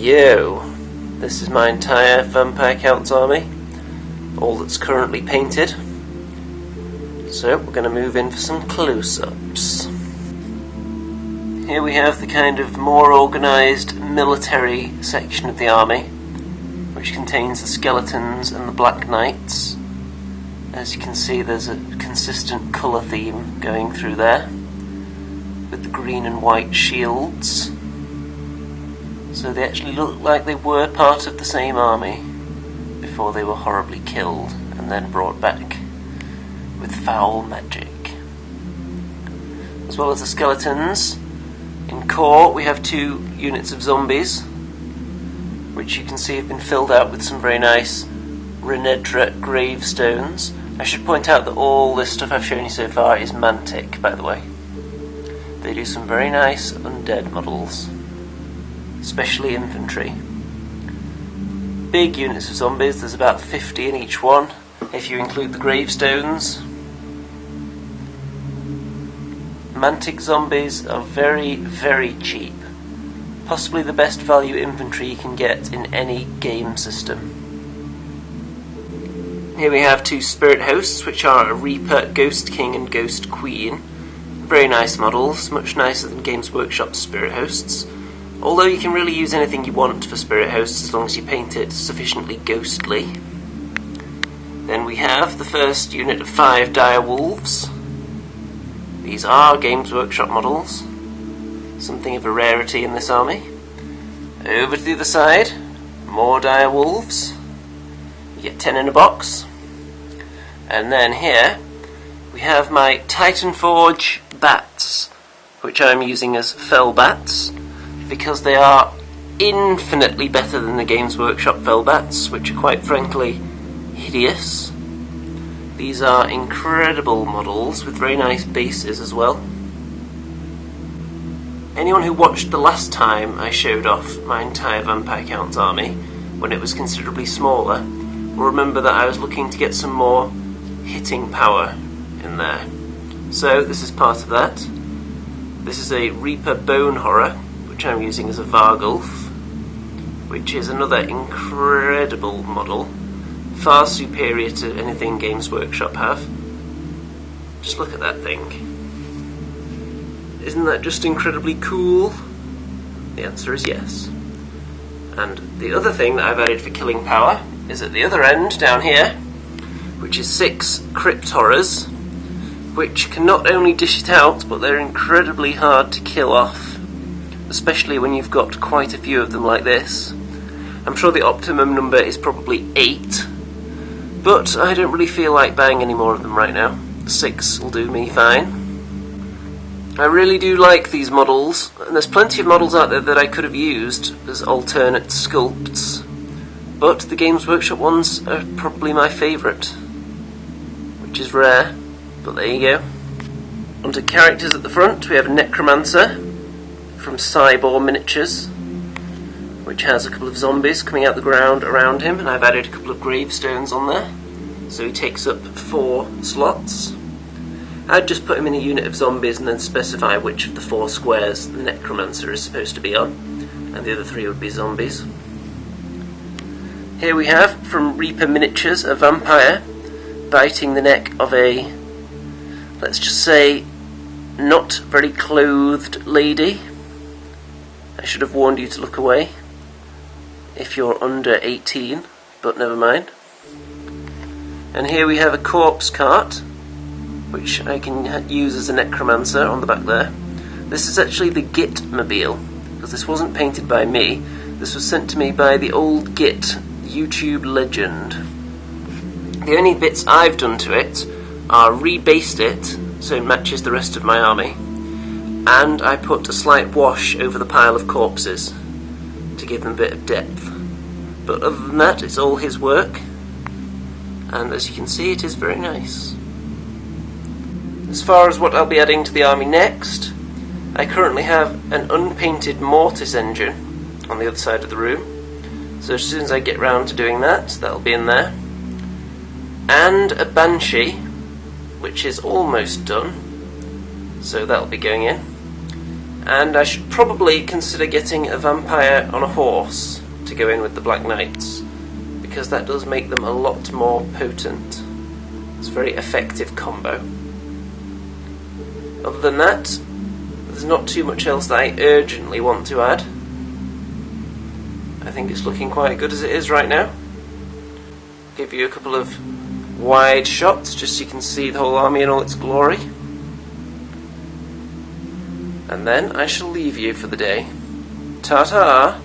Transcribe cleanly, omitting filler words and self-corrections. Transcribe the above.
Yo, this is my entire Vampire Counts army, all that's currently painted. So we're going to move in for some close-ups. Here we have the kind of more organised military section of the army, which contains the skeletons and the Black Knights. As you can see, there's a consistent colour theme going through there, with the green and white shields. So they actually look like they were part of the same army before they were horribly killed and then brought back with foul magic. As well as the skeletons, in core we have 2 units of zombies, which you can see have been filled out with some very nice Renedra gravestones. I should point out that all this stuff I've shown you so far is Mantic, by the way. They do some very nice undead models, especially infantry. Big units of zombies, there's about 50 in each one, if you include the gravestones. Mantic zombies are very, very cheap. Possibly the best value infantry you can get in any game system. Here we have 2 spirit hosts, which are a Reaper, Ghost King and Ghost Queen. Very nice models, much nicer than Games Workshop's spirit hosts. Although you can really use anything you want for spirit hosts as long as you paint it sufficiently ghostly. Then we have the first unit of 5 dire wolves. These are Games Workshop models, something of a rarity in this army. Over to the other side, more dire wolves. You get 10 in a box. And then here we have my Titanforge bats, which I'm using as fell bats, because they are infinitely better than the Games Workshop fell bats, which are quite frankly hideous. These are incredible models with very nice bases as well. Anyone who watched the last time I showed off my entire Vampire Counts army, when it was considerably smaller, will remember that I was looking to get some more hitting power in there. So this is part of that. This is a Reaper Bone Horror, which I'm using as a Vargulf, which is another incredible model, far superior to anything Games Workshop have. Just look at that thing. Isn't that just incredibly cool? The answer is yes. And the other thing that I've added for killing power is at the other end, down here, which is 6 Crypt Horrors, which can not only dish it out, but they're incredibly hard to kill off, especially when you've got quite a few of them like this. I'm sure the optimum number is probably 8, but I don't really feel like buying any more of them right now. 6 will do me fine. I really do like these models, and there's plenty of models out there that I could have used as alternate sculpts, but the Games Workshop ones are probably my favourite, which is rare, but there you go. Onto characters at the front, we have a Necromancer from Cybor Miniatures, which has a couple of zombies coming out the ground around him, and I've added a couple of gravestones on there, so he takes up 4 slots. I'd just put him in a unit of zombies and then specify which of the 4 squares the Necromancer is supposed to be on, and the other 3 would be zombies. Here we have, from Reaper Miniatures, a vampire biting the neck of a, let's just say, not very clothed lady. I should have warned you to look away if you're under 18, but never mind. And here we have a corpse cart, which I can use as a Necromancer on the back there. This is actually the Gitmobile, because this wasn't painted by me. This was sent to me by the old Git YouTube legend. The only bits I've done to it are rebased it so it matches the rest of my army, and I put a slight wash over the pile of corpses to give them a bit of depth. But other than that, it's all his work, and as you can see, it is very nice. As far as what I'll be adding to the army next, I currently have an unpainted Mortis engine on the other side of the room, so as soon as I get round to doing that, that'll be in there. And a Banshee, which is almost done, so that'll be going in. And I should probably consider getting a vampire on a horse to go in with the Black Knights, because that does make them a lot more potent. It's a very effective combo. Other than that, there's not too much else that I urgently want to add. I think it's looking quite good as it is right now. Give you a couple of wide shots just so you can see the whole army in all its glory. And then I shall leave you for the day. Ta-ta!